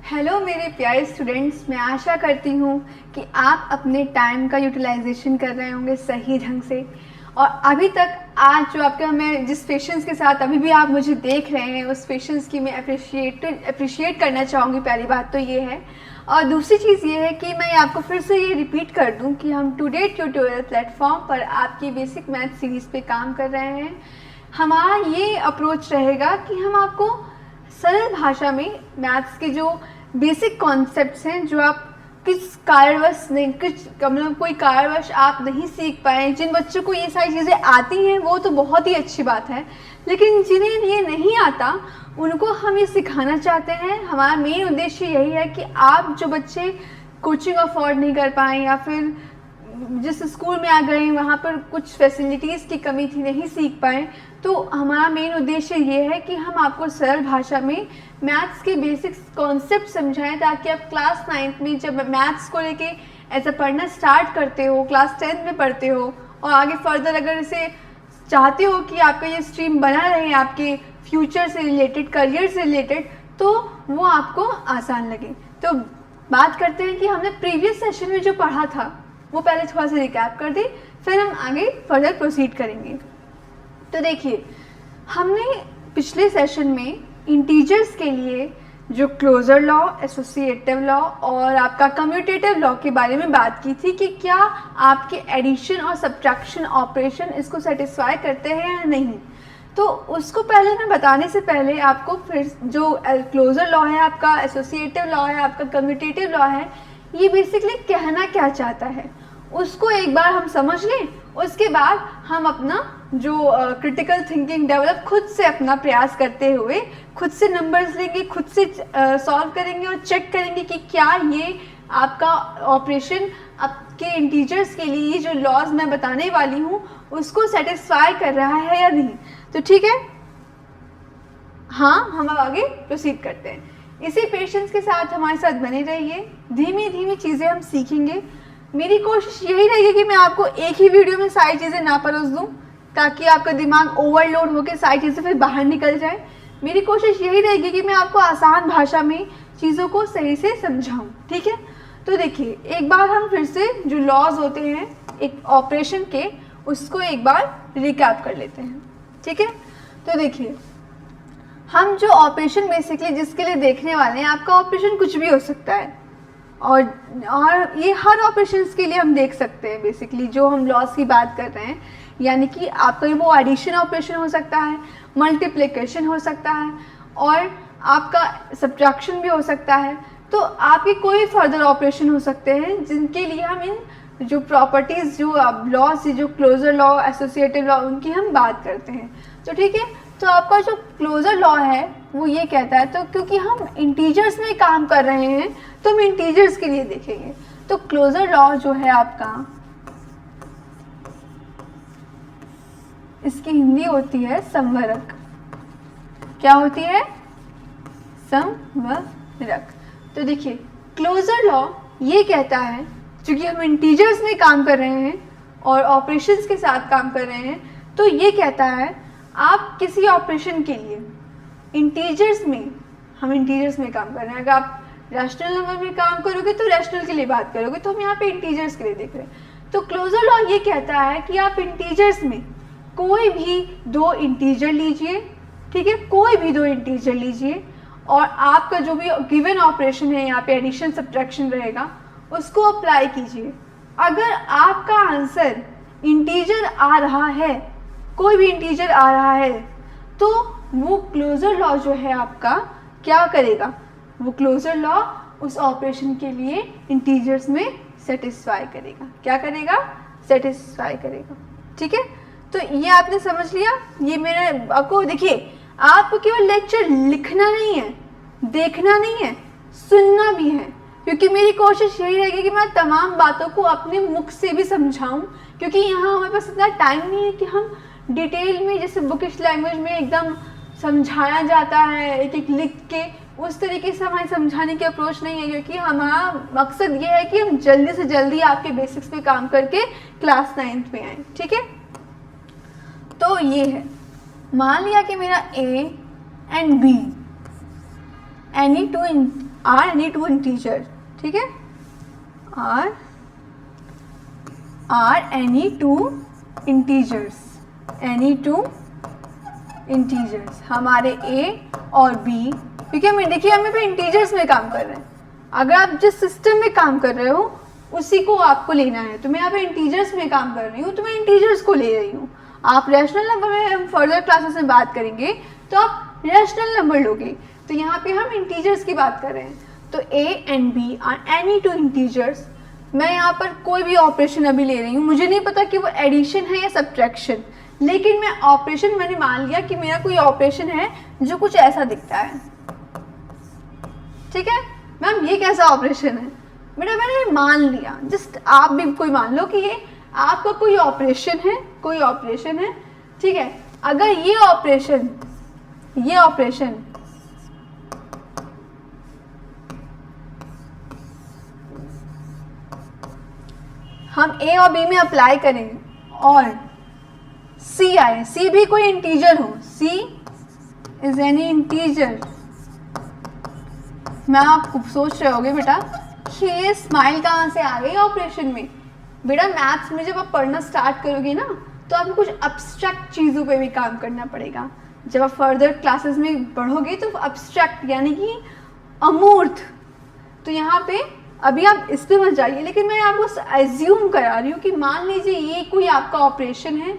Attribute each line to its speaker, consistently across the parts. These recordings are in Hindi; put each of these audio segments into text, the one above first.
Speaker 1: हेलो मेरे प्यारे स्टूडेंट्स, मैं आशा करती हूँ कि आप अपने टाइम का यूटिलाइजेशन कर रहे होंगे सही ढंग से। और अभी तक आज जो आपका मैं जिस पेशेंस के साथ अभी भी आप मुझे देख रहे हैं उस पेशेंस की मैं अप्रिशिएट करना चाहूँगी। पहली बात तो ये है, और दूसरी चीज़ ये है कि मैं आपको फिर से ये रिपीट कर दूँ कि हम टुडे ट्यूटोरियल प्लेटफॉर्म पर आपकी बेसिक मैथ सीरीज़ पे काम कर रहे हैं। हमारा ये अप्रोच रहेगा कि हम आपको सरल भाषा में मैथ्स के जो बेसिक कॉन्सेप्ट्स हैं, जो आप किस कारणवश नहीं मतलब कोई कारणवश आप नहीं सीख पाए, जिन बच्चों को ये सारी चीज़ें आती हैं वो तो बहुत ही अच्छी बात है, लेकिन जिन्हें ये नहीं आता उनको हम ये सिखाना चाहते हैं। हमारा मेन उद्देश्य यही है कि आप जो बच्चे कोचिंग अफोर्ड नहीं कर पाए या फिर जिस स्कूल में आ गए वहाँ पर कुछ फैसिलिटीज़ की कमी थी, नहीं सीख पाए, तो हमारा मेन उद्देश्य ये है कि हम आपको सरल भाषा में मैथ्स के बेसिक कॉन्सेप्ट समझाएं, ताकि आप क्लास 9th में जब मैथ्स को लेके ऐसा पढ़ना स्टार्ट करते हो, क्लास 10th में पढ़ते हो और आगे फर्दर अगर इसे चाहते हो कि आपका ये स्ट्रीम बना रहे आपके फ्यूचर से रिलेटेड, करियर से रिलेटेड, तो वो आपको आसान लगे। तो बात करते हैं कि हमने प्रीवियस सेशन में जो पढ़ा था वो पहले थोड़ा सा रिकैप कर दें, फिर हम आगे फर्दर प्रोसीड करेंगे। तो देखिए, हमने पिछले सेशन में इंटीजर्स के लिए जो क्लोजर लॉ, एसोसिएटिव लॉ और आपका कम्यूटेटिव लॉ के बारे में बात की थी कि क्या आपके एडिशन और सब्ट्रैक्शन ऑपरेशन इसको सेटिस्फाई करते हैं या नहीं। तो उसको पहले मैं बताने से पहले आपको फिर जो क्लोजर लॉ है आपका, एसोसिएटिव लॉ है आपका, कम्यूटेटिव लॉ है, ये बेसिकली कहना क्या चाहता है उसको एक बार हम समझ लें। उसके बाद हम अपना जो क्रिटिकल थिंकिंग डेवलप खुद से अपना प्रयास करते हुए खुद से नंबर्स लेंगे, खुद से सॉल्व करेंगे और चेक करेंगे कि क्या ये आपका ऑपरेशन आपके इंटीजर्स के लिए जो लॉज मैं बताने वाली हूँ उसको सेटिस्फाई कर रहा है या नहीं। तो ठीक है, हाँ, हम अब आगे प्रोसीड करते हैं। इसी पेशेंस के साथ हमारे साथ बने रहिए, धीमी धीमी चीज़ें हम सीखेंगे। मेरी कोशिश यही रहेगी कि मैं आपको एक ही वीडियो में सारी चीज़ें ना परोस दूँ, ताकि आपका दिमाग ओवरलोड होकर सारी चीज़ें फिर बाहर निकल जाए। मेरी कोशिश यही रहेगी कि मैं आपको आसान भाषा में चीज़ों को सही से समझाऊँ, ठीक है। तो देखिए, एक बार हम फिर से जो लॉज होते हैं एक ऑपरेशन के, उसको एक बार रिकैप कर लेते हैं, ठीक है। तो देखिए, हम जो ऑपरेशन बेसिकली जिसके लिए देखने वाले हैं, आपका ऑपरेशन कुछ भी हो सकता है और ये हर ऑपरेशंस के लिए हम देख सकते हैं बेसिकली जो हम लॉस की बात कर रहे हैं, यानी कि आपका वो एडिशन ऑपरेशन हो सकता है, मल्टीप्लिकेशन हो सकता है और आपका सब्ट्रैक्शन भी हो सकता है। तो आपके कोई फर्दर ऑपरेशन हो सकते हैं जिनके लिए हम इन जो प्रॉपर्टीज़ जो लॉस, जो क्लोजर लॉ, एसोसिएटिव लॉ, उनकी हम बात करते हैं। तो ठीक है, तो आपका जो क्लोजर लॉ है वो ये कहता है, तो क्योंकि हम इंटीजर्स में काम कर रहे हैं तो हम इंटीजर्स के लिए देखेंगे। तो क्लोजर लॉ जो है आपका, इसकी हिंदी होती है संवरक। क्या होती है? संवरक। तो देखिए, क्लोजर लॉ ये कहता है, क्योंकि हम इंटीजर्स में काम कर रहे हैं और ऑपरेशंस के साथ काम कर रहे हैं, तो ये कहता है आप किसी ऑपरेशन के लिए इंटीजर्स में, हम इंटीजर्स में काम कर रहे हैं, अगर आप रैशनल नंबर में काम करोगे तो रैशनल के लिए बात करोगे, तो हम यहाँ पे इंटीजर्स के लिए देख रहे हैं। तो क्लोजर लॉ ये कहता है कि आप इंटीजर्स में कोई भी दो इंटीजर लीजिए, ठीक है, कोई भी दो इंटीजर लीजिए और आपका जो भी गिवन ऑपरेशन है, यहाँ पे एडिशन सब्ट्रैक्शन रहेगा, उसको अप्लाई कीजिए। अगर आपका आंसर इंटीजर आ रहा है, कोई भी इंटीजर आ रहा है, तो वो क्लोजर लॉ जो है आपका क्या करेगा, वो क्लोजर लॉ उस ऑपरेशन के लिए इंटीजर्स में सेटिस्फाई करेगा। क्या करेगा? सेटिस्फाई करेगा, ठीक है। तो ये आपने समझ लिया। ये मेरे आपको देखिए, आपको केवल लेक्चर लिखना नहीं है, देखना नहीं है, सुनना भी है, क्योंकि मेरी कोशिश यही रहेगी कि मैं तमाम बातों को अपने मुख से भी समझाऊं, क्योंकि यहाँ हमारे पास इतना टाइम नहीं है कि हम डिटेल में जैसे बुकिश लैंग्वेज में एकदम समझाया जाता है एक एक लिख के, उस तरीके से हमारे समझाने की अप्रोच नहीं है, क्योंकि हमारा मकसद ये है कि हम जल्दी से जल्दी आपके बेसिक्स पे काम करके क्लास 9th में आए, ठीक है। तो ये है, मान लिया कि मेरा a and b any two are any two integer, ठीक है, are any two integers, any two integers हमारे ए और बी, क्योंकि हम देखिए हमें पे इंटीजर्स में काम कर रहे हैं। अगर आप जिस सिस्टम में काम कर रहे हो उसी को आपको लेना है, तो मैं यहाँ पे इंटीजर्स में काम कर रही हूँ तो मैं इंटीजर्स को ले रही हूँ। आप रैशनल नंबर में, हम फर्दर क्लासेस में बात करेंगे तो आप रैशनल नंबर लोगे, तो यहाँ पे हम इंटीजर्स की बात कर रहे हैं। तो a and b are any two integers, मैं यहाँ पर कोई भी ऑपरेशन अभी ले रही हूँ, मुझे नहीं पता कि वो एडिशन है या सब्ट्रैक्शन, लेकिन मैं ऑपरेशन, मैंने मान लिया कि मेरा कोई ऑपरेशन है जो कुछ ऐसा दिखता है, ठीक है। मैम ये कैसा ऑपरेशन है बेटा, मैंने मान लिया, जस्ट आप भी कोई मान लो कि ये आपका कोई ऑपरेशन है, कोई ऑपरेशन है, ठीक है। अगर ये ऑपरेशन हम ए और बी में अप्लाई करें और सी आए, सी भी कोई इंटीजर हो, सी इज एनी इंटीजर, मैं आप सोच रहे होगे बेटा कि ये स्माइल कहाँ से आ गई ऑपरेशन में। बेटा मैथ्स में जब आप पढ़ना स्टार्ट करोगे ना तो आपको कुछ अब्स्ट्रैक्ट चीज़ों पे भी काम करना पड़ेगा। जब आप फर्दर क्लासेस में पढ़ोगे तो अब्स्ट्रैक्ट यानी कि अमूर्त, तो यहाँ पे अभी आप इस पे मत जाइए, लेकिन मैं आपको एज्यूम करा रही हूँ कि मान लीजिए ये कोई आपका ऑपरेशन है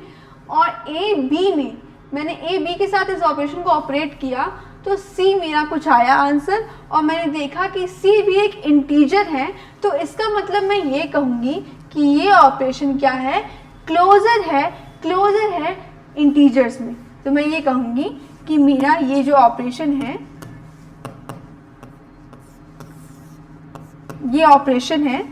Speaker 1: और ए बी में, मैंने ए बी के साथ इस ऑपरेशन को ऑपरेट किया तो सी मेरा कुछ आया आंसर, और मैंने देखा कि सी भी एक इंटीजर है, तो इसका मतलब मैं ये कहूँगी कि ये ऑपरेशन क्या है, क्लोजर है इंटीजर्स में। तो मैं ये कहूँगी कि मेरा ये जो ऑपरेशन है, ये ऑपरेशन है,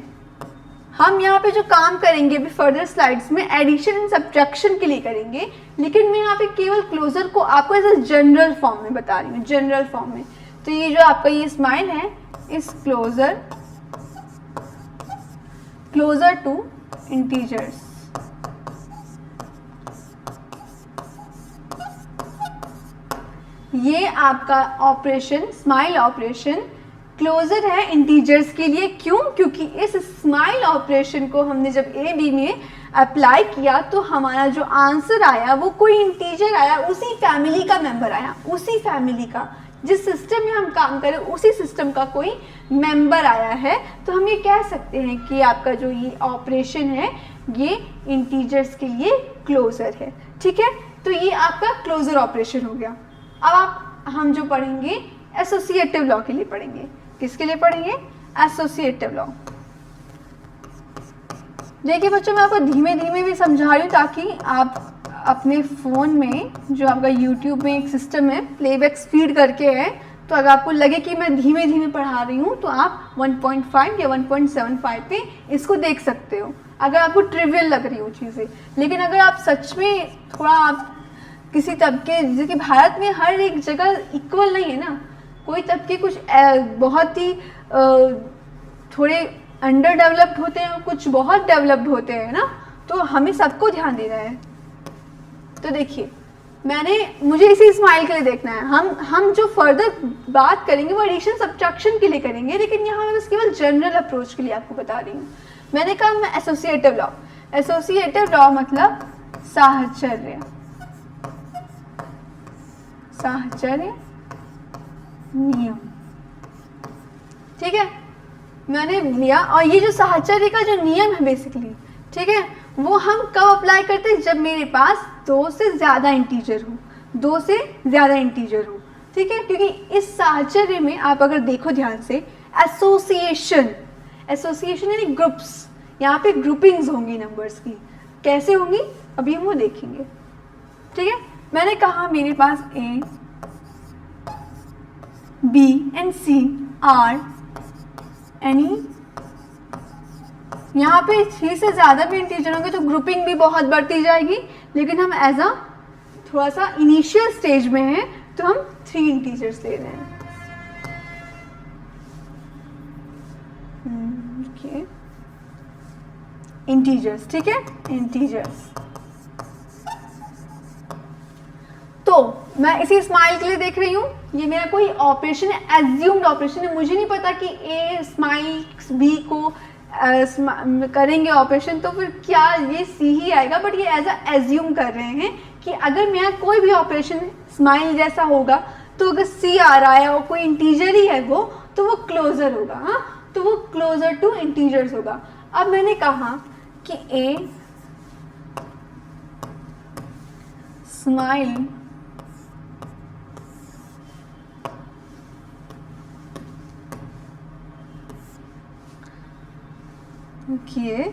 Speaker 1: हम यहाँ पे जो काम करेंगे अभी फर्दर स्लाइड्स में एडिशन एंड सब्ट्रैक्शन के लिए करेंगे, लेकिन मैं यहाँ पे केवल क्लोजर को आपको ऐसे जनरल फॉर्म में बता रही हूँ, जनरल फॉर्म में। तो ये जो आपका ये स्माइल है, इस क्लोजर टू इंटीजर्स, ये आपका ऑपरेशन, स्माइल ऑपरेशन क्लोजर है इंटीजर्स के लिए। क्यों? क्योंकि इस स्माइल ऑपरेशन को हमने जब ए बी में अप्लाई किया तो हमारा जो आंसर आया वो कोई इंटीजर आया, उसी फैमिली का मेंबर आया, उसी फैमिली का, जिस सिस्टम में हम काम करें उसी सिस्टम का कोई मेंबर आया है। तो हम ये कह सकते हैं कि आपका जो ये ऑपरेशन है ये इंटीजर्स के लिए क्लोजर है, ठीक है। तो ये आपका क्लोजर ऑपरेशन हो गया। अब हम जो पढ़ेंगे एसोसिएटिव लॉ के लिए पढ़ेंगे। किसके लिए पढ़ेंगे? Associative law. देखिए बच्चों, मैं आपको धीमे धीमे भी समझा रही हूँ ताकि आप अपने फ़ोन में जो आपका यूट्यूब में एक सिस्टम है प्लेबैक स्पीड करके है, तो अगर आपको लगे कि मैं धीमे धीमे पढ़ा रही हूँ तो आप 1.5 या 1.75 पे इसको देख सकते हो अगर आपको ट्रिवियल लग रही हो चीज़ें। लेकिन अगर आप सच में थोड़ा आप किसी तबके, जैसे कि भारत में हर एक जगह इक्वल नहीं है ना, कोई तबके कुछ बहुत ही थोड़े अंडर डेवलप्ड होते हैं और कुछ बहुत डेवलप्ड होते हैं ना, तो हमें सबको ध्यान देना है। तो देखिए मुझे इसी स्माइल के लिए देखना है। हम जो फर्दर बात करेंगे वो एडिशन सब्ट्रैक्शन के लिए करेंगे, लेकिन यहाँ मैं बस केवल जनरल अप्रोच के लिए आपको बता रही हूँ। मैंने कहा मैं एसोसिएटिव लॉ, एसोसिएटिव लॉ मतलब साहचर्य नियम, ठीक है, मैंने लिया। और ये जो साहचर्य का जो नियम है बेसिकली, ठीक है, वो हम कब अप्लाई करते हैं? जब मेरे पास दो से ज़्यादा इंटीजर हो, ठीक है। क्योंकि इस साहचर्य में आप अगर देखो ध्यान से, एसोसिएशन यानी ग्रुप्स, यहाँ पे ग्रुपिंग्स होंगी नंबर्स की। कैसे होंगी अभी हम वो देखेंगे, ठीक है। मैंने कहा मेरे पास A B and C are any, यहाँ पे 3 से ज़्यादा भी इंटीजर होंगे तो ग्रुपिंग भी बहुत बढ़ती जाएगी, लेकिन हम एज अ थोड़ा सा इनिशियल स्टेज में हैं तो हम 3 इंटीजर्स ले रहे हैं। इंटीजर्स, ठीक है, इंटीजर्स। तो मैं इसी स्माइल के लिए देख रही हूँ, ये मेरा कोई ऑपरेशन है, एज्यूम्ड ऑपरेशन है, मुझे नहीं पता कि ए स्माइल बी को करेंगे ऑपरेशन तो फिर क्या ये सी ही आएगा, बट ये एज अ एज्यूम कर रहे हैं कि अगर मेरा कोई भी ऑपरेशन स्माइल जैसा होगा तो अगर सी आ रहा है और कोई इंटीजर ही है वो, तो वो क्लोजर होगा, हाँ, तो वो क्लोजर टू इंटीजर्स होगा। अब मैंने कहा कि ए स्माइल किए,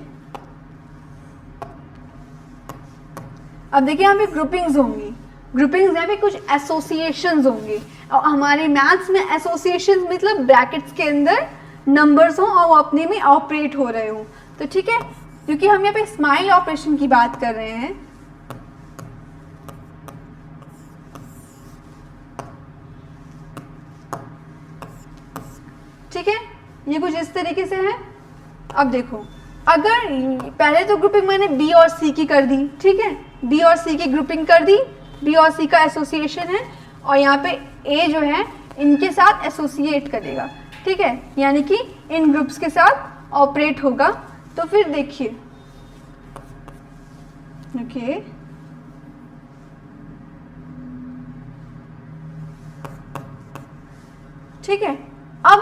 Speaker 1: अब देखिए यहाँ पे ग्रुपिंग्स होंगी, ग्रुपिंग्स यहाँ पे कुछ एसोसिएशंस होंगी, और हमारे मैथ्स में एसोसिएशंस मतलब ब्रैकेट्स के अंदर नंबर्स हों और वो अपने में ऑपरेट हो रहे हों। तो ठीक है, क्योंकि हम यहाँ पे स्माइल ऑपरेशन की बात कर रहे हैं, ठीक है, ये कुछ इस तरीके से है। अब देखो, अगर पहले तो ग्रुपिंग मैंने बी और सी की कर दी, ठीक है, बी और सी की ग्रुपिंग कर दी, बी और सी का एसोसिएशन है, और यहाँ पे ए जो है इनके साथ एसोसिएट करेगा, ठीक है, यानी कि इन ग्रुप्स के साथ ऑपरेट होगा। तो फिर देखिए, ओके, ठीक है, अब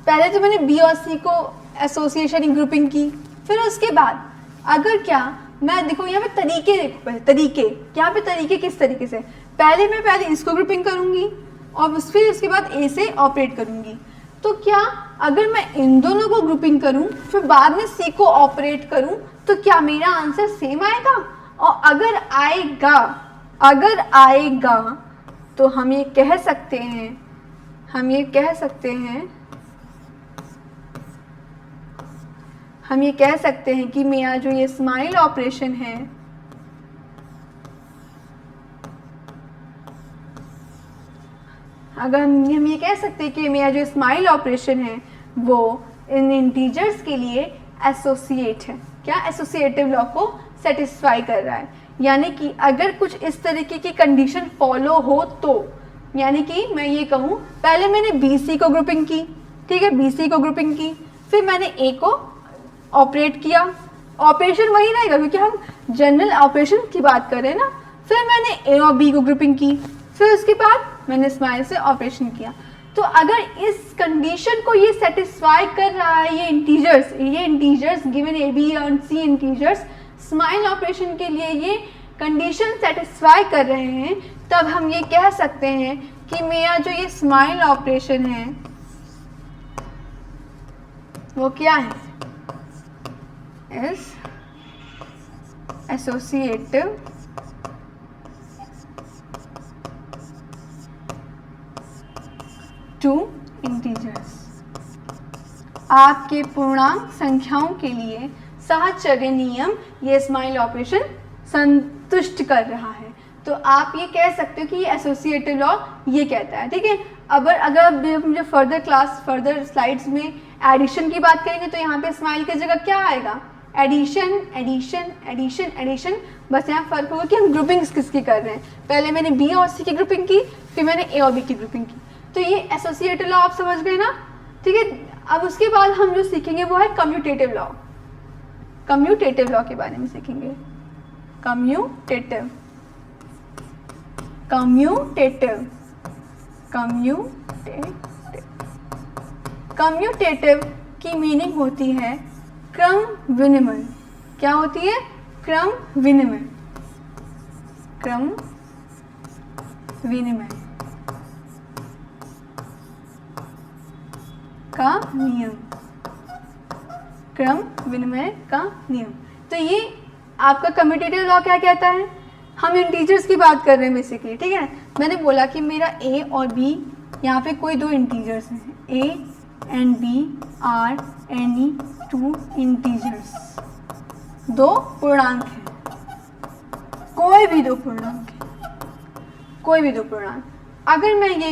Speaker 1: पहले तो मैंने बी और सी को एसोसिएशन ग्रुपिंग की, फिर उसके बाद अगर क्या मैं देखो यहाँ पे तरीके, देखो पहले तरीके, यहाँ पे तरीके किस तरीके से, पहले इसको ग्रुपिंग करूंगी और फिर उसके बाद ए से ऑपरेट करूंगी। तो क्या अगर मैं इन दोनों को ग्रुपिंग करूं फिर बाद में सी को ऑपरेट करूं तो क्या मेरा आंसर सेम आएगा? और अगर आएगा तो हम ये कह सकते हैं, हम ये कह सकते हैं कि मेरा जो ये स्माइल ऑपरेशन है अगर हम ये कह सकते हैं कि मेरा जो स्माइल ऑपरेशन है वो इन इंटीजर्स के लिए एसोसिएट है। क्या? एसोसिएटिव लॉ को सेटिस्फाई कर रहा है। यानी कि अगर कुछ इस तरीके की कंडीशन फॉलो हो तो, यानी कि मैं ये कहूँ, पहले मैंने बी सी को ग्रुपिंग की, ठीक है, बी सी को ग्रुपिंग की, फिर मैंने ए को ऑपरेट किया, ऑपरेशन वही रहेगा क्योंकि हम जनरल ऑपरेशन की बात कर रहे हैं ना। फिर मैंने ए और बी को ग्रुपिंग की, फिर उसके बाद मैंने स्माइल से ऑपरेशन किया। तो अगर इस कंडीशन को ये सेटिस्फाई कर रहा है, ये integers given a B and c integers smile operation के लिए ये कंडीशन सेटिस्फाई कर रहे हैं, तब हम ये कह सकते हैं कि मेरा जो ये स्माइल ऑपरेशन है वो क्या है? Is associative to integers. आपके पूर्णांक संख्याओं के लिए साहचर्य नियम ये स्माइल ऑपरेशन संतुष्ट कर रहा है। तो आप ये कह सकते हो कि ये एसोसिएटिव लॉ ये कहता है, ठीक है। अगर मुझे फर्दर स्लाइड्स में एडिशन की बात करेंगे तो यहाँ पे स्माइल की जगह क्या आएगा? Addition, addition, addition, addition. बस यहाँ फर्क होगा कि हम ग्रुपिंग्स किसकी कर रहे हैं। पहले मैंने बी और सी की ग्रुपिंग की, फिर मैंने ए और बी की ग्रुपिंग की। तो ये एसोसिएटिव लॉ आप समझ गए ना, ठीक है। अब उसके बाद हम जो सीखेंगे वो है कम्यूटेटिव लॉ। कम्यूटेटिव लॉ के बारे में सीखेंगे। कम्यूटेटिव की मीनिंग होती है क्रम विनिमय। क्या होती है? क्रम विनिमय। क्रम विनिमय का नियम। क्रम विनिमय का नियम। तो ये आपका कम्यूटेटिव लॉ क्या कहता है? हम इंटीजर्स की बात कर रहे हैं बेसिकली, ठीक है। मैंने बोला कि मेरा ए और बी, यहाँ पे कोई दो इंटीजर्स हैं, a and b are any two integers, दो पूर्णांक हैं, कोई भी दो पूर्णांक है, कोई भी दो पूर्णांक। अगर मैं ये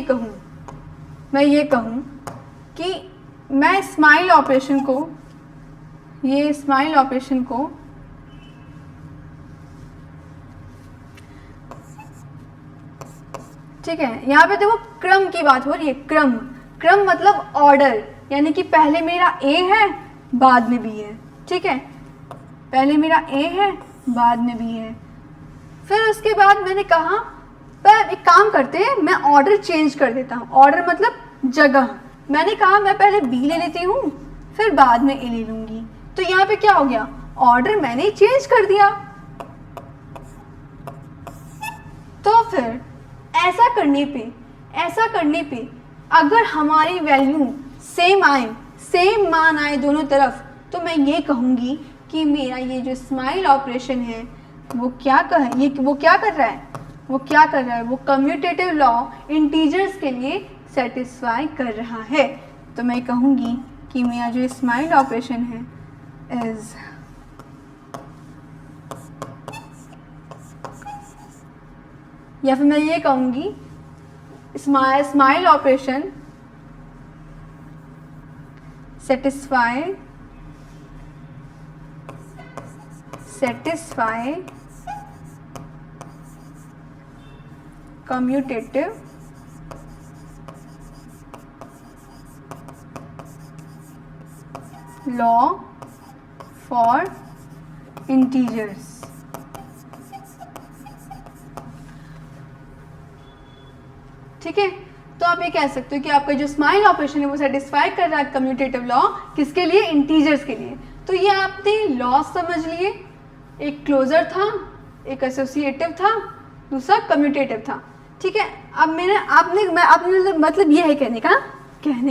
Speaker 1: कहूँ कि मैं स्माइल ऑपरेशन को, ये स्माइल ऑपरेशन को ठीक है, यहाँ पे देखो क्रम की बात हो रही है, क्रम, क्रम मतलब ऑर्डर, यानी कि पहले मेरा ए है बाद में बी है, ठीक है, पहले मेरा ए है बाद में बी है। फिर उसके बाद मैंने कहा पर एक काम करते हैं, मैं ऑर्डर चेंज कर देता हूँ, ऑर्डर मतलब जगह, मैंने कहा मैं पहले बी ले लेती हूँ फिर बाद में ए ले लूँगी, तो यहाँ पे क्या हो गया, ऑर्डर मैंने चेंज कर दिया। तो फिर ऐसा करने पे अगर हमारी वैल्यू सेम आए, सेम मान आए दोनों तरफ, तो मैं ये कहूँगी कि मेरा ये जो स्माइल ऑपरेशन है वो क्या कर रहा है, वो कम्यूटेटिव लॉ इंटीजर्स के लिए सेटिस्फाई कर रहा है। तो मैं कहूँगी कि मेरा जो स्माइल ऑपरेशन है इज या फिर मैं ये कहूँगी smile operation satisfy commutative law for integers. ठीक है, तो आप ये कह सकते हो कि आपका जो स्माइल ऑपरेशन है वो सेटिस्फाई कर रहा है कम्यूटेटिव लॉ किसके लिए, इंटीजर्स के लिए। तो ये आपने लॉ समझ लिए, एक क्लोजर था, एक एसोसिएटिव था, दूसरा कम्यूटेटिव था। ठीक है, अब आपने मतलब ये है कहने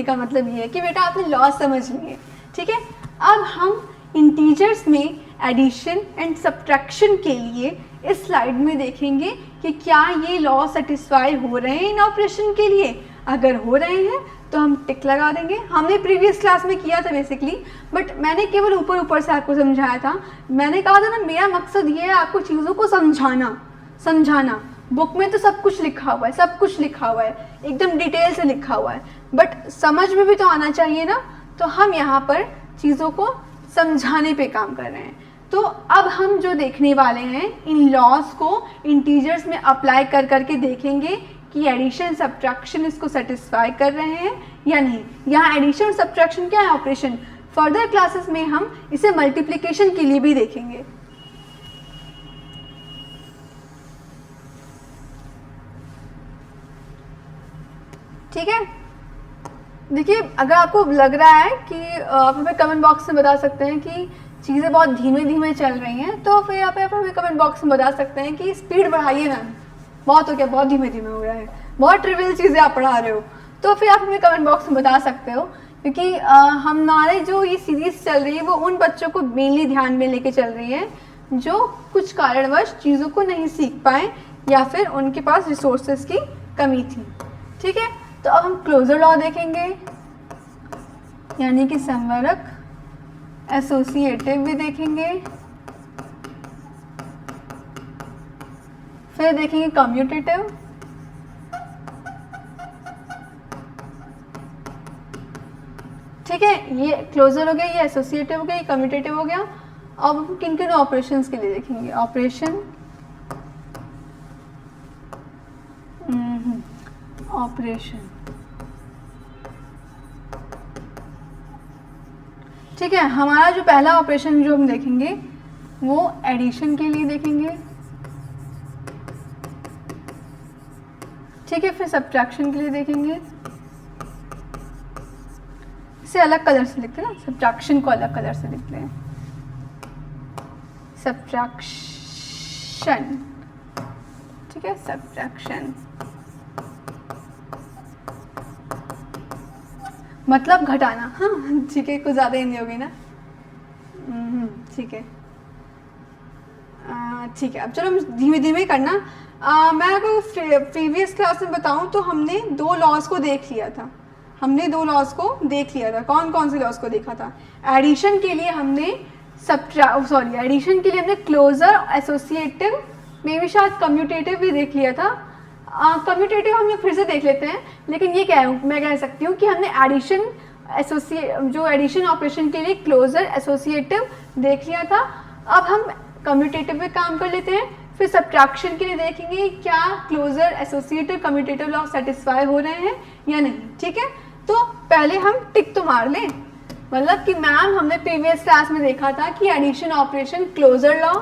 Speaker 1: का मतलब ये है कि बेटा आपने लॉ समझ लिए। ठीक है, अब हम इंटीजर्स में एडिशन एंड सब्ट्रैक्शन के लिए इस स्लाइड में देखेंगे कि क्या ये लॉ सेटिस्फाई हो रहे हैं इन ऑपरेशन के लिए। अगर हो रहे हैं तो हम टिक लगा देंगे। हमने प्रीवियस क्लास में किया था बेसिकली, बट मैंने केवल ऊपर से आपको समझाया था। मैंने कहा था ना, मेरा मकसद ये है आपको चीज़ों को समझाना। बुक में तो सब कुछ लिखा हुआ है, एकदम डिटेल से लिखा हुआ है, बट समझ में भी तो आना चाहिए ना। तो हम यहाँ पर चीज़ों को समझाने पे काम कर रहे हैं। तो अब हम जो देखने वाले हैं, इन लॉज को इंटीजर्स में अप्लाई करके देखेंगे कि एडिशन सब्ट्रैक्शन इसको सेटिस्फाई कर रहे हैं या नहीं। यहाँ एडिशन और सब्ट्रैक्शन क्या है, ऑपरेशन। फर्दर क्लासेस में हम इसे मल्टीप्लिकेशन के लिए भी देखेंगे। ठीक है, देखिए अगर आपको लग रहा है कि आप हमें कमेंट बॉक्स में बता सकते हैं कि चीज़ें बहुत धीमे चल रही हैं, तो फिर आप हमें कमेंट बॉक्स में बता सकते हैं कि स्पीड बढ़ाइए मैम, बहुत हो गया, बहुत धीमे हो रहा है, बहुत ट्रिवियल चीज़ें आप पढ़ा रहे हो। तो फिर आप हमें कमेंट बॉक्स में बता सकते हो, क्योंकि हमारे जो ये सीरीज़ चल रही है वो उन बच्चों को मेनली ध्यान में लेके चल रही है जो कुछ कारणवश चीज़ों को नहीं सीख पाए या फिर उनके पास रिसोर्सेज की कमी थी। ठीक है, तो अब हम क्लोजर लॉ देखेंगे, यानी कि संवरक, एसोसिएटिव भी देखेंगे, फिर देखेंगे कम्यूटेटिव, ठीक है, ये क्लोजर हो गया, ये एसोसिएटिव हो गया, ये कम्यूटेटिव हो गया। अब हम किन किन ऑपरेशंस के लिए देखेंगे, ऑपरेशन ठीक है, हमारा जो पहला ऑपरेशन जो हम देखेंगे वो एडिशन के लिए देखेंगे। ठीक है, फिर सब्ट्रैक्शन के लिए देखेंगे। इसे अलग कलर से लिखते हैं ना, सब्ट्रैक्शन को अलग कलर से लिखते हैं, सब्ट्रैक्शन। ठीक है, सब्ट्रैक्शन मतलब घटाना। हाँ ठीक है, कुछ ज़्यादा हिंदी हो गई ना। ठीक है, ठीक है, अब चलो धीमे करना। मैं आपको प्रीवियस क्लास में बताऊं तो हमने दो लॉज को देख लिया था। कौन कौन से लॉज को देखा था। एडिशन के लिए हमने एडिशन के लिए हमने क्लोजर, एसोसिएटिव में भी शायद कम्यूटेटिव भी देख लिया था। कम्यूटेटिव हम लोग फिर से देख लेते हैं, लेकिन ये मैं कह सकती हूँ कि हमने एडिशन ऑपरेशन के लिए क्लोजर, एसोसिएटिव देख लिया था। अब हम कम्यूटेटिव पे काम कर लेते हैं, फिर सब्ट्रैक्शन के लिए देखेंगे क्या closure associative commutative law satisfy हो रहे हैं या नहीं, ठीक है। तो पहले हम टिक तो मार लें, मतलब कि मैम हमने प्रीवियस क्लास में देखा था कि addition operation closure law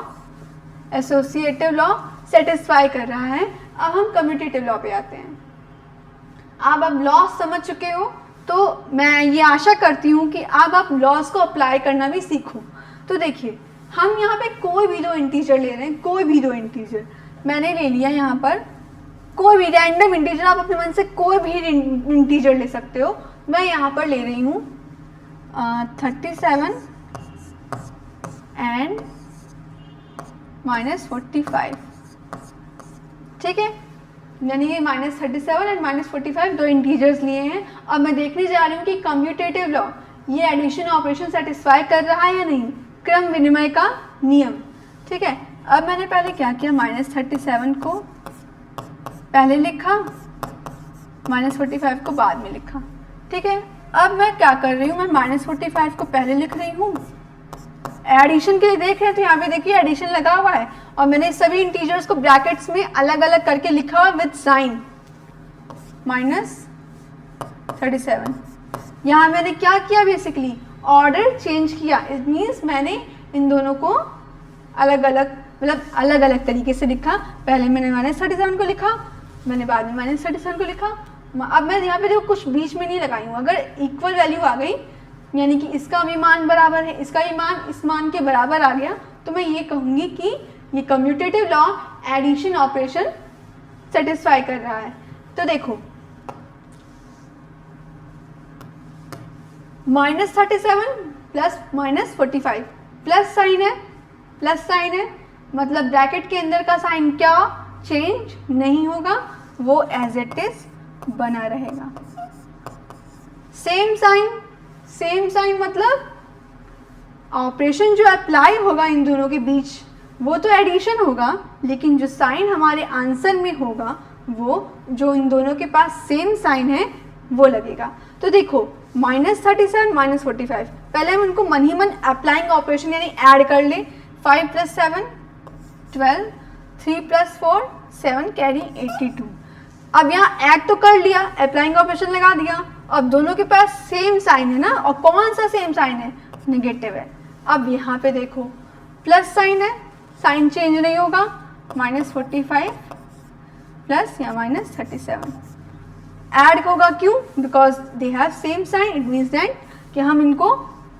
Speaker 1: associative law satisfy कर रहा है। अब हम कम्यूटेटिव लॉ पे आते हैं। आप अब लॉ समझ चुके हो, तो मैं ये आशा करती हूँ कि अब आप लॉज को अप्लाई करना भी सीखो। तो देखिए हम यहाँ पे कोई भी दो इंटीजर ले रहे हैं, कोई भी दो इंटीजर मैंने ले लिया यहाँ पर, कोई भी रैंडम इंटीजर, आप अपने मन से कोई भी इंटीजर ले सकते हो। मैं यहाँ पर ले रही हूँ 37 एंड -45, ठीक है। यानी ये -37 एंड -45 दो इंटीजर्स लिए हैं। अब मैं देखने जा रही हूँ कि कम्यूटेटिव लॉ ये एडिशन ऑपरेशन सेटिस्फाई कर रहा है या नहीं, क्रम विनिमय का नियम, ठीक है। अब मैंने पहले क्या किया, -37 को पहले लिखा, -45 को बाद में लिखा, ठीक है। अब मैं क्या कर रही हूँ, मैं -45 को पहले लिख रही हूँ। एडिशन के लिए देख रहे हैं तो यहाँ पे देखिए एडिशन लगा हुआ है और मैंने सभी इंटीजर्स को ब्रैकेट्स में अलग अलग करके लिखा हुआ विद साइन -37। यहाँ मैंने क्या किया, बेसिकली ऑर्डर चेंज किया। इट मीन्स मैंने इन दोनों को अलग अलग, मतलब अलग अलग तरीके से लिखा। पहले मैंने -37 को लिखा, मैंने बाद में -37 को लिखा। अब मैं यहाँ पे देखो कुछ बीच में नहीं लगाई हूँ। अगर इक्वल वैल्यू आ गई, यानी कि इसका भी मान बराबर है, इसका भी मान इस मान के बराबर आ गया, तो मैं ये कहूँगी कि ये commutative law addition operation satisfy कर रहा है। तो देखो -37 प्लस -45 प्लस साइन है, प्लस साइन है, मतलब ब्रैकेट के अंदर का साइन क्या चेंज नहीं होगा, वो एज इट इज बना रहेगा। सेम साइन मतलब ऑपरेशन जो अप्लाई होगा इन दोनों के बीच वो तो एडिशन होगा, लेकिन जो साइन हमारे आंसर में होगा वो जो इन दोनों के पास सेम साइन है वो लगेगा। तो देखो -37 -45, पहले हम उनको मन ही मन अप्लाइंग ऑपरेशन यानी ऐड कर ले। 5 + 7 12, 3 + 4 7 कैरी 82। अब यहाँ ऐड तो कर लिया, अप्लाइंग ऑपरेशन लगा दिया। अब दोनों के पास सेम साइन है ना, और कौन सा सेम साइन है, नेगेटिव है। अब यहाँ पे देखो प्लस साइन है, साइन चेंज नहीं होगा, -45 प्लस या -37 ऐड होगा। क्यों? Because they have same sign. It means that कि हम इनको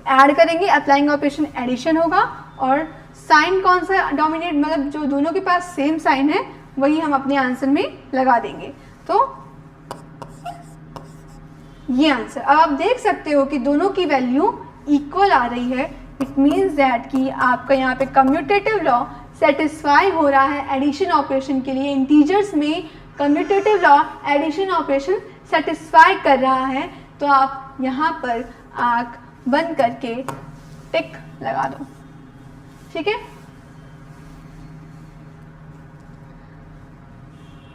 Speaker 1: ऐड करेंगे, अप्लाइंग ऑपरेशन एडिशन होगा, और साइन कौन सा डोमिनेट, मतलब जो दोनों के पास सेम साइन है वही हम अपने आंसर में लगा देंगे। तो ये आंसर, अब आप देख सकते हो कि दोनों की वैल्यू इक्वल आ रही है। इट मीन्स दैट कि आपका यहाँ पे कम्यूटेटिव लॉ सेटिस्फाई हो रहा है एडिशन ऑपरेशन के लिए। इंटीजर्स में commutative law addition operation satisfy कर रहा है। तो आप यहाँ पर आँख बंद करके टिक लगा दो, ठीक है।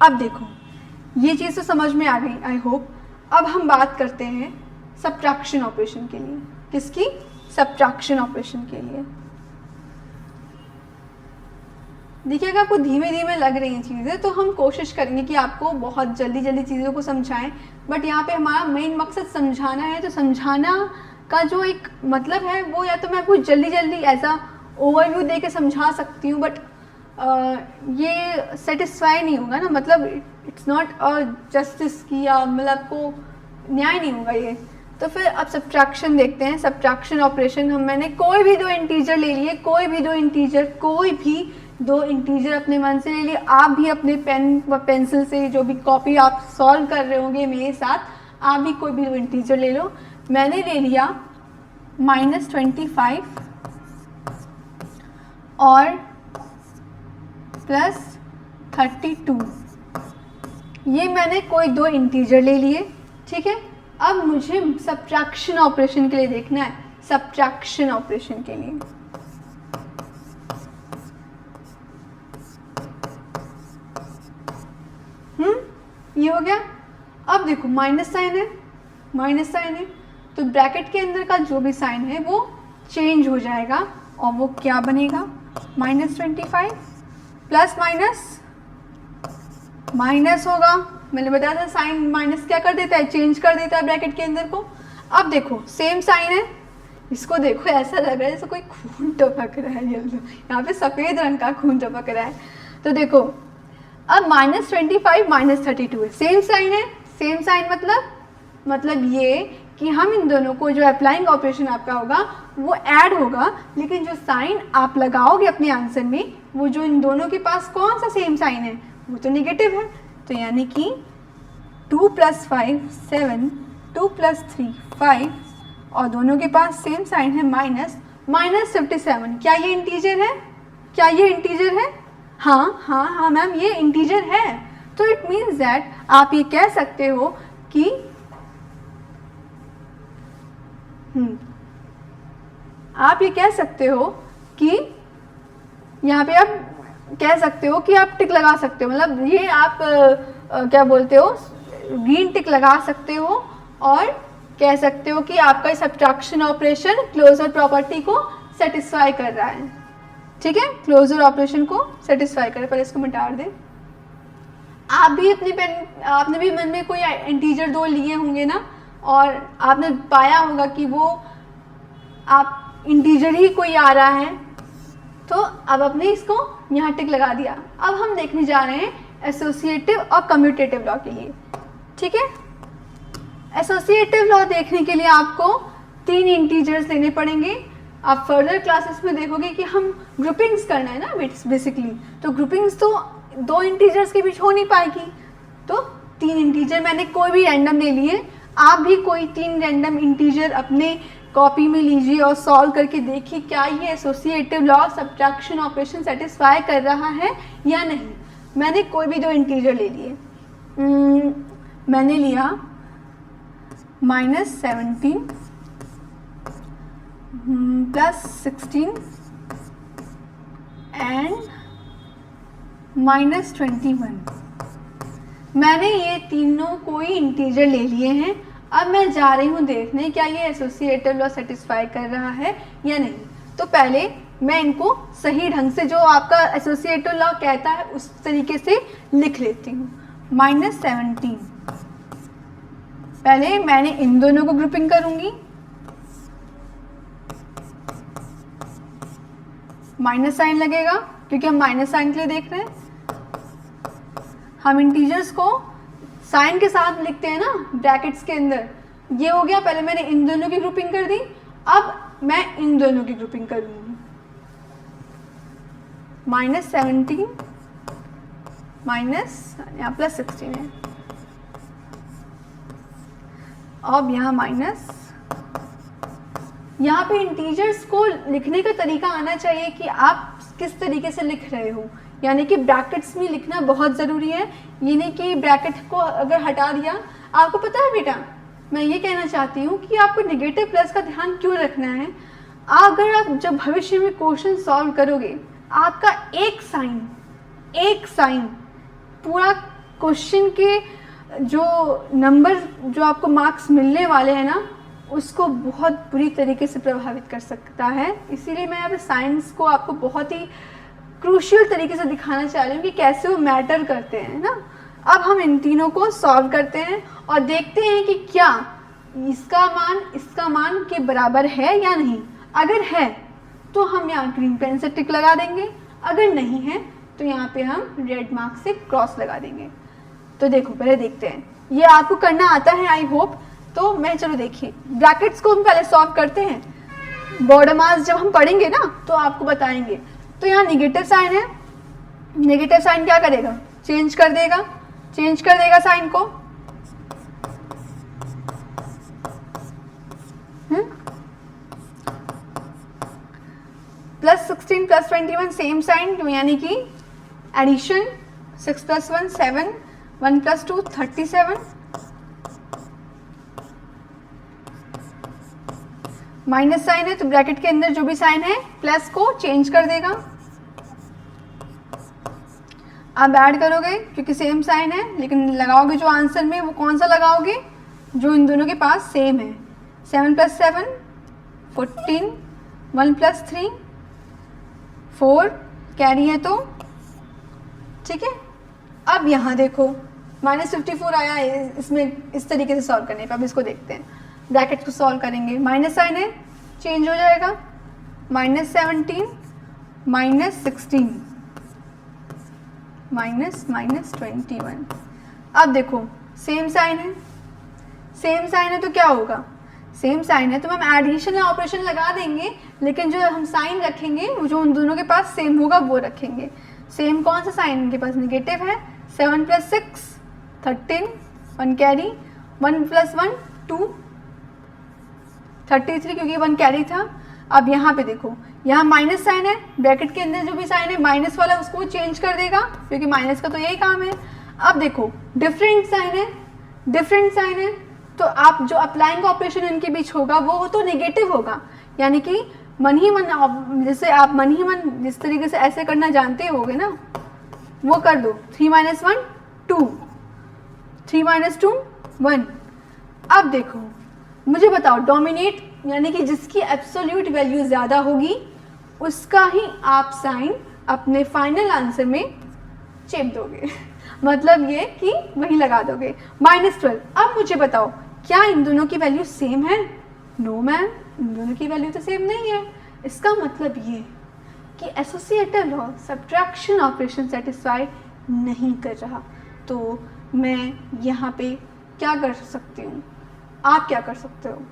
Speaker 1: अब देखो ये चीज़ तो समझ में आ गई, आई होप। अब हम बात करते हैं सब्ट्रैक्शन ऑपरेशन के लिए। किसकी? सब्ट्रैक्शन ऑपरेशन के लिए। देखिए अगर आपको धीमे धीमे लग रही हैं चीज़ें तो हम कोशिश करेंगे कि आपको बहुत जल्दी जल्दी चीज़ों को समझाएं, बट यहाँ पे हमारा मेन मकसद समझाना है। तो समझाना का जो एक मतलब है वो या तो मैं आपको जल्दी जल्दी ऐसा ओवरव्यू दे के समझा सकती हूँ, बट ये सेटिस्फाई नहीं होगा ना, मतलब इट्स नॉट जस्टिस की, या मतलब आपको न्याय नहीं होगा ये। तो फिर अब सब्ट्रैक्शन देखते हैं। सब्ट्रैक्शन ऑपरेशन मैंने कोई भी दो इंटीजर ले लिए, कोई भी दो इंटीजर अपने मन से ले लिए। आप भी अपने पेन व पेंसिल से जो भी कॉपी आप सॉल्व कर रहे होंगे मेरे साथ, आप भी कोई भी दो इंटीजर ले लो। मैंने ले लिया -25 और +32, ये मैंने कोई दो इंटीजर ले लिए, ठीक है। अब मुझे सब्ट्रैक्शन ऑपरेशन के लिए देखना है, सब्ट्रैक्शन ऑपरेशन के लिए। ये हो गया। अब देखो माइनस साइन है, तो ब्रैकेट के अंदर का जो भी साइन है वो चेंज हो जाएगा, और वो क्या बनेगा, -25 प्लस माइनस माइनस होगा, मैंने बताया था साइन माइनस क्या कर देता है, चेंज कर देता है ब्रैकेट के अंदर को। अब देखो सेम साइन है, इसको देखो ऐसा लग रहा है जैसे कोई खून टपक रहा है, येलो, यहाँ पे सफ़ेद रंग का खून टपक रहा है। तो देखो अब -25 -32 है, सेम साइन है, सेम साइन मतलब ये कि हम इन दोनों को जो अप्लाइंग ऑपरेशन आपका होगा वो ऐड होगा, लेकिन जो साइन आप लगाओगे अपने आंसर में वो जो इन दोनों के पास कौन सा सेम साइन है वो तो नेगेटिव है। तो यानी कि 2 + 5 7, 2 + 3 5 और दोनों के पास सेम साइन है -57। क्या ये इंटीजर है? क्या ये इंटीजर है? हाँ मैम ये इंटीजर है। तो इट मीन्स दैट आप ये कह सकते हो कि आप ये कह सकते हो कि यहाँ पे आप कह सकते हो कि आप टिक लगा सकते हो, मतलब ये आप क्या बोलते हो, ग्रीन टिक लगा सकते हो और कह सकते हो कि आपका सब्ट्रैक्शन ऑपरेशन क्लोजर प्रॉपर्टी को सेटिस्फाई कर रहा है। ठीक है, क्लोजर ऑपरेशन को सेटिस्फाई करे। पहले इसको मिटा दें। आप भी आपने भी मन में कोई इंटीजर 2 लिए होंगे ना, और आपने पाया होगा कि वो आप इंटीजर ही कोई आ रहा है, तो अब आपने इसको यहाँ टिक लगा दिया। अब हम देखने जा रहे हैं एसोसिएटिव और कम्यूटेटिव लॉ के लिए। ठीक है, एसोसिएटिव लॉ देखने के लिए आपको 3 इंटीजर्स लेने पड़ेंगे। आप फर्दर क्लासेस में देखोगे कि हम ग्रुपिंग्स करना है ना बेसिकली, तो ग्रुपिंग्स तो 2 इंटीजर्स के बीच हो नहीं पाएगी, तो 3 इंटीजर मैंने कोई भी रैंडम ले लिए। आप भी कोई 3 रैंडम इंटीजर अपने कॉपी में लीजिए और सॉल्व करके देखिए क्या ये associative law subtraction operation satisfy कर रहा है या नहीं। मैंने कोई भी 2 इंटीजर ले लिए। मैंने लिया -17 +16 एंड -21। मैंने ये तीनों कोई इंटीजर ले लिए हैं। अब मैं जा रही हूँ देखने क्या ये एसोसिएटिव लॉ सेटिस्फाई कर रहा है या नहीं। तो पहले मैं इनको सही ढंग से जो आपका एसोसिएटिव लॉ कहता है उस तरीके से लिख लेती हूँ। -17, पहले मैंने इन दोनों को ग्रुपिंग करूँगी, माइनस साइन लगेगा क्योंकि हम माइनस साइन के लिए देख रहे हैं। हम इंटीजर्स को साइन के साथ लिखते हैं ना ब्रैकेट्स के अंदर। ये हो गया, पहले मैंने इन दोनों की ग्रुपिंग कर दी, अब मैं इन दोनों की ग्रुपिंग करूंगी। -17 माइनस यहाँ +16 है, अब यहाँ माइनस। यहाँ पे इंटीजर्स को लिखने का तरीका आना चाहिए कि आप किस तरीके से लिख रहे हो, यानी कि ब्रैकेट्स में लिखना बहुत ज़रूरी है। ये नहीं कि ब्रैकेट को अगर हटा दिया। आपको पता है बेटा, मैं ये कहना चाहती हूँ कि आपको नेगेटिव प्लस का ध्यान क्यों रखना है। अगर आप जब भविष्य में क्वेश्चन सॉल्व करोगे, आपका एक साइन पूरा क्वेश्चन के जो नंबर जो आपको मार्क्स मिलने वाले हैं ना, उसको बहुत बुरी तरीके से प्रभावित कर सकता है। इसीलिए मैं यहाँ पे साइंस को आपको बहुत ही क्रूशियल तरीके से दिखाना चाह रही हूँ कि कैसे वो मैटर करते हैं ना। अब हम इन तीनों को सॉल्व करते हैं और देखते हैं कि क्या इसका मान के बराबर है या नहीं। अगर है तो हम यहाँ ग्रीन पेन से टिक लगा देंगे, अगर नहीं है तो यहाँ पे हम रेड मार्क से क्रॉस लगा देंगे। तो देखो पहले देखते हैं, ये आपको करना आता है आई होप। तो मैं चलो देखिए ब्रैकेट्स को हम पहले सॉल्व करते हैं। बॉर्डर मास जब हम पढ़ेंगे ना तो आपको बताएंगे। तो यहाँ नेगेटिव साइन है, नेगेटिव साइन क्या करेगा, चेंज कर देगा साइन को। +16 +21 सेम साइन, यानी कि एडिशन। 6 + 1 7, 1 + 2 37, माइनस साइन है तो ब्रैकेट के अंदर जो भी साइन है प्लस को चेंज कर देगा। आप ऐड करोगे क्योंकि सेम साइन है, लेकिन लगाओगे जो आंसर में वो कौन सा लगाओगे, जो इन दोनों के पास सेम है। 7 + 7 14, 1 + 3 4, कैरी है तो ठीक है। अब यहाँ देखो -54 आया है, इसमें इस तरीके से सॉल्व करने पे। अब इसको देखते हैं, ब्रैकेट को सॉल्व करेंगे, माइनस साइन है, चेंज हो जाएगा, -17 -16 -21। अब देखो सेम साइन है, सेम साइन है तो क्या होगा, सेम साइन है तो हम एडिशन या ऑपरेशन लगा देंगे, लेकिन जो हम साइन रखेंगे वो जो उन दोनों के पास सेम होगा वो रखेंगे। सेम कौन सा साइन इनके पास, नेगेटिव है। 7 + 6 13, 1 कैरी, 1 + 1 2 33 क्योंकि 1 कैरी था। अब यहाँ पे देखो, यहाँ माइनस साइन है, ब्रैकेट के अंदर जो भी साइन है माइनस वाला उसको चेंज कर देगा क्योंकि माइनस का तो यही काम है। अब देखो डिफरेंट साइन है, डिफरेंट साइन है तो आप जो अप्लाइंग ऑपरेशन इनके बीच होगा वो तो नेगेटिव होगा, यानी कि मन ही मन, जैसे आप मन ही मन जिस तरीके से ऐसे करना जानते होगे ना वो कर दो। 3 - 1 2, 3 - 2 1। अब देखो मुझे बताओ डोमिनेट यानी कि जिसकी एब्सोल्यूट वैल्यू ज़्यादा होगी उसका ही आप साइन अपने फाइनल आंसर में चेप दोगे मतलब ये कि वही लगा दोगे। -12। अब मुझे बताओ क्या इन दोनों की वैल्यू सेम है? नो मैम, इन दोनों की वैल्यू तो सेम नहीं है। इसका मतलब ये कि associative law subtraction operation satisfy नहीं कर रहा। तो मैं यहाँ पे क्या कर सकती हूँ, आप क्या कर सकते हो,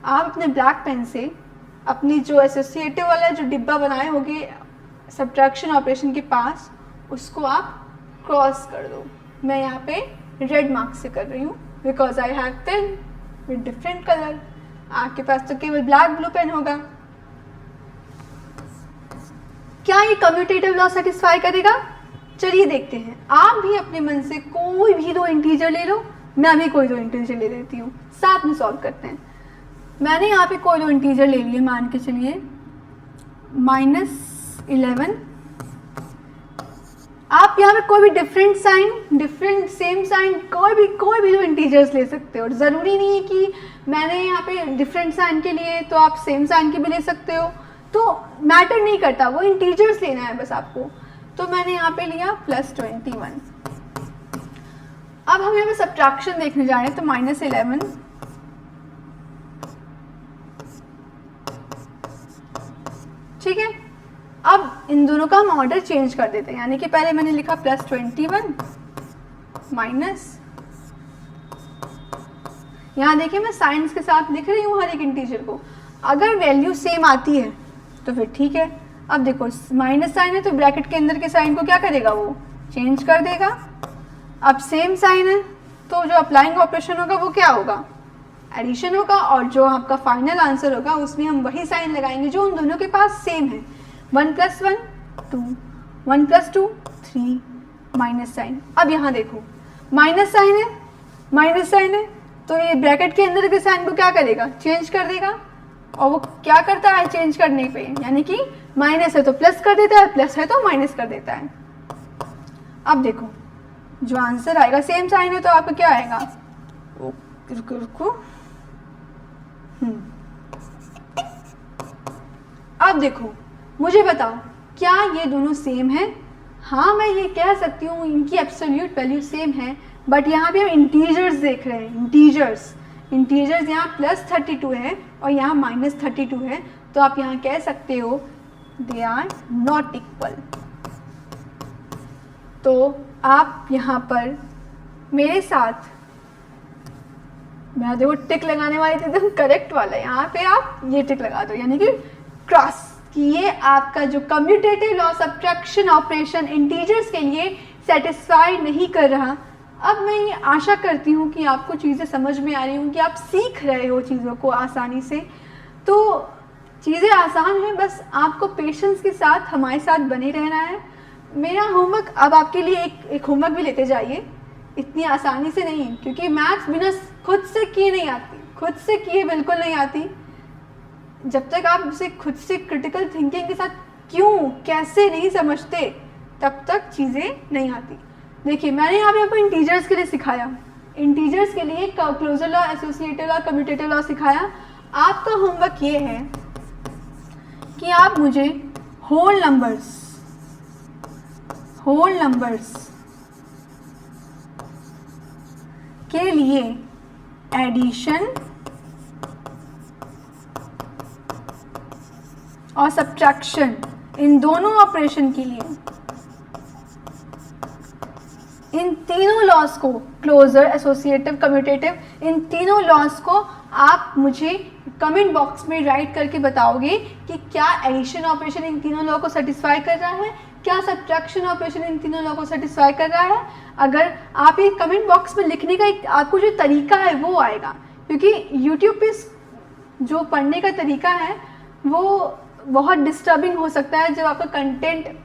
Speaker 1: आप अपने ब्लैक पेन से अपनी जो एसोसिएटिव वाला जो डिब्बा बनाए होंगे सब्ट्रैक्शन ऑपरेशन के पास उसको आप क्रॉस कर दो। मैं यहाँ पे रेड मार्क से कर रही हूँ because I have pen with different colour. आपके पास तो केवल ब्लैक ब्लू पेन होगा। क्या ये कम्यूटेटिव लॉ सेटिस्फाई करेगा? चलिए देखते हैं। आप भी अपने मन से कोई भी 2 इंटीजर ले लो, मैं भी कोई 2 इंटीजर ले लेती हूँ, साथ में सॉल्व करते हैं। मैंने यहाँ पे कोई 2 इंटीजर ले लिए, मान के चलिए -11। आप यहाँ पे कोई भी different sign, different same sign, कोई भी 2 इंटीजर्स ले सकते हो। और ज़रूरी नहीं है कि मैंने यहाँ पे डिफरेंट साइन के लिए तो आप सेम साइन के भी ले सकते हो, तो मैटर नहीं करता, वो इंटीजर्स लेना है बस आपको। तो मैंने यहाँ पे लिया +21। अब हम यहाँ पे सब्ट्रैक्शन देखने जा रहे हैं तो -11 ठीक है। अब इन दोनों का हम ऑर्डर चेंज कर देते हैं, यानी कि पहले मैंने लिखा +21 माइनस, यहाँ देखिए मैं साइंस के साथ लिख रही हूँ हर एक इंटीजर को। अगर वैल्यू सेम आती है तो फिर ठीक है। अब देखो माइनस साइन है तो ब्रैकेट के अंदर के साइन को क्या करेगा, वो चेंज कर देगा। अब सेम साइन है तो जो अप्लाइंग ऑपरेशन होगा वो क्या होगा, एडिशन होगा। और जो आपका फाइनल आंसर होगा उसमें हम वही साइन लगाएंगे जो उन दोनों के पास सेम है। 1 + 1 2, 1 + 2 3, माइनस साइन। अब यहाँ देखो माइनस साइन है, माइनस साइन है तो ये ब्रैकेट के अंदर के साइन को क्या करेगा, चेंज कर देगा। और वो क्या करता है चेंज करने पे, यानी कि माइनस है तो प्लस कर देता है, प्लस है तो माइनस कर देता है। अब देखो जो आंसर आएगा, सेम साइन है तो आपको क्या आएगा, रुको अब देखो मुझे बताओ क्या ये दोनों सेम है? हाँ मैं ये कह सकती हूँ इनकी एब्सोल्यूट वैल्यू सेम है, बट यहाँ पे हम इंटीजर्स देख रहे हैं। इंटीजर्स यहाँ +32 है और यहाँ -32 है, तो आप यहाँ कह सकते हो दे आर नॉट इक्वल। तो आप यहाँ पर मेरे साथ, मैं देखो टिक लगाने वाली थी एकदम करेक्ट वाला, यहाँ पे आप ये टिक लगा दो, यानी कि क्रॉस, कि ये आपका जो commutative law subtraction operation integers के लिए सेटिस्फाई नहीं कर रहा। अब मैं ये आशा करती हूँ कि आपको चीज़ें समझ में आ रही हूँ, कि आप सीख रहे हो चीज़ों को आसानी से। तो चीज़ें आसान हैं, बस आपको पेशेंस के साथ हमारे साथ बने रहना है। मेरा होमवर्क अब आपके लिए एक होमवर्क भी लेते जाइए, इतनी आसानी से नहीं, क्योंकि मैथ्स बिना खुद से किए नहीं आती, खुद से किए बिल्कुल नहीं आती। जब तक आप उसे खुद से क्रिटिकल थिंकिंग के साथ क्यों कैसे नहीं समझते, तब तक चीज़ें नहीं आती। देखिए मैंने यहाँ पे आपको इंटीजर्स के लिए सिखाया, इंटीजर्स के लिए closure law, associative law, commutative law सिखाया। आपका होमवर्क ये है कि आप मुझे होल नंबर्स के लिए एडिशन और सब्ट्रैक्शन, इन दोनों ऑपरेशन के लिए इन तीनों लॉस को, क्लोजर, एसोसिएटिव, कम्यूटेटिव, इन तीनों लॉस को आप मुझे कमेंट बॉक्स में राइट करके बताओगे कि क्या एडिशन ऑपरेशन इन तीनों लॉ को सेटिस्फाई कर रहा है, क्या सब्ट्रैक्शन ऑपरेशन इन तीनों लॉ को सेटिस्फाई कर रहा है। अगर आप ये कमेंट बॉक्स में लिखने का एक आपको जो तरीका है वो आएगा, क्योंकि यूट्यूब पे जो पढ़ने का तरीका है वो बहुत डिस्टर्बिंग हो सकता है जब आपका कंटेंट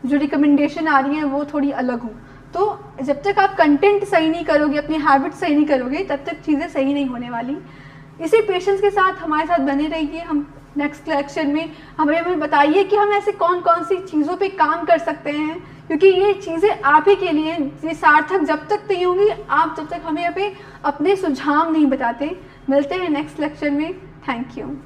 Speaker 1: जो रिकमेंडेशन आ रही है वो थोड़ी अलग हो। तो जब तक आप कंटेंट सही नहीं करोगे, अपनी हैबिट सही नहीं करोगे, तब तक चीज़ें सही नहीं होने वाली। इसी पेशेंस के साथ हमारे साथ बने रहिए। हम नेक्स्ट लेक्चर में हमें बताइए कि हम ऐसे कौन कौन सी चीज़ों पे काम कर सकते हैं, क्योंकि ये चीज़ें आप ही के लिए, ये सार्थक जब तक नहीं होंगी, आप जब तक हमें अपने सुझाव नहीं बताते। मिलते हैं नेक्स्ट लेक्चर में। Thank you.